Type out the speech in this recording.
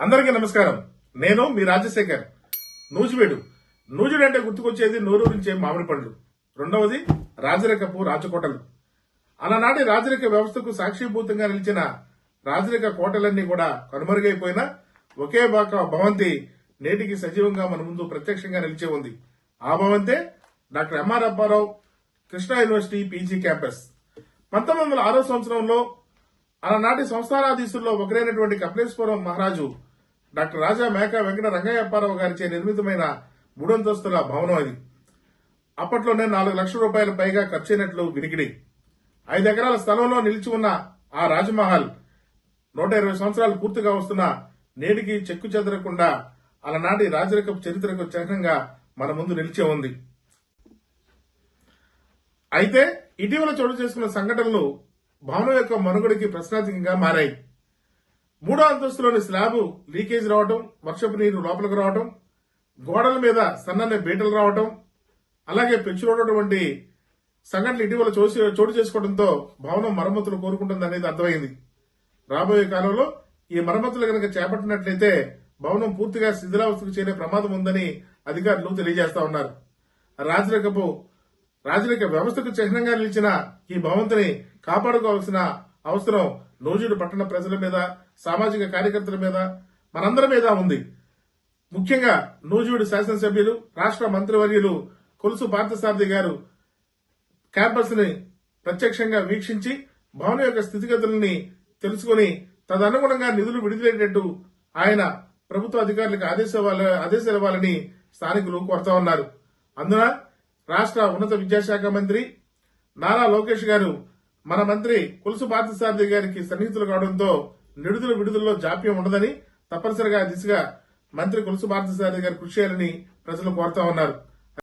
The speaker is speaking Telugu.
అందరికీ నమస్కారం. నేను మీ రాజశేఖర్. నూజివేడు అంటే గుర్తుకొచ్చేది నోరూరించే మామిడి పండ్లు. రెండవది రాజరికపు రాచకోటలు. అలనాటి రాజరిక వ్యవస్థకు సాక్షిభూతంగా నిలిచిన రాజరిక కోటలన్నీ కూడా కనుమరుగైపోయినా ఒకే భవంతి నేటికి సజీవంగా మన ముందు ప్రత్యక్షంగా నిలిచే ఉంది. ఆ భవంతే doctor M R Apparao Krishna university PG campus. 1906 సంవత్సరంలో అలనాటి సంస్థానాధీశుల్లో ఒకరైనటువంటి కపిలేశ్వరం మహారాజు డాక్టర్ రాజా మేక వెంకట రంగయ్య అప్పారావు గారిచే నిర్మితమైన 3 అంతస్తుల భవనం అది. అప్పట్లోనే 4 లక్షల రూపాయల పైగా ఖర్చయినట్లు వినికిడి. 5 ఎకరాల స్థలంలో నిలిచి ఉన్న ఆ రాజమహల్ 120 సంవత్సరాలు పూర్తిగా వస్తున్న నేటికి చెక్కు చెదరకుండా అలనాటి రాజరికపు చరిత్రకు చిహ్నంగా మన ముందు నిలిచే ఉంది. అయితే ఇటీవల చోటు చేసుకున్న సంఘటనలు భవనం యొక్క మనుగడకి ప్రశ్నార్థకంగా మారాయి. 3వ అంతస్తులోని స్లాబ్ లీకేజ్ రావటం, వర్షపు నీరు లోపలికి రావటం, గోడల మీద సన్నని బీటలు రావటం, అలాగే పెంచుకున్నటువంటి సంఘటనలు ఇటీవల చోటు చేసుకోవడంతో భవనం మరమ్మతులు కోరుకుంటుంది అనేది అర్థమైంది. రాబోయే కాలంలో ఈ మరమ్మతులు కనుక చేపట్టినట్లయితే భవనం పూర్తిగా శిథిలావస్థకు చేరే ప్రమాదం ఉందని అధికారులు తెలియజేస్తా ఉన్నారు. రాజరిక వ్యవస్థకు చిహ్నంగా నిలిచిన ఈ భవంతిని కాపాడుకోవాల్సిన అవసరం నూజివీడు పట్టణ ప్రజల మీద, సామాజిక కార్యకర్తల మీద, మనందరి మీద ఉంది. ముఖ్యంగా నూజివీడు శాసనసభ్యులు, రాష్ట్ర మంత్రివర్యులు కొలుసు పార్థసారథి గారు క్యాంపస్ ని ప్రత్యక్షంగా వీక్షించి భవనం యొక్క స్థితిగతులని తెలుసుకుని తదనుగుణంగా నిధులు విడుదలయ్యేటట్టు ఆయన ప్రభుత్వ అధికారులకు ఆదేశాలు ఇవ్వాలని స్థానికులు కోరుతా ఉన్నారు. అందున రాష్ట్ర ఉన్నత విద్యాశాఖ మంత్రి నారా లోకేష్ గారు మన మంత్రి కొలుసు పార్థసారథి గారికి సన్నిహితులు కావడంతో నిధుల విడుదలలో జాప్యం ఉండదని, తప్పనిసరిగా దిశగా మంత్రి కొలుసు పార్థసారథి గారు కృషి చేయాలని ప్రజలు కోరుతా ఉన్నారు.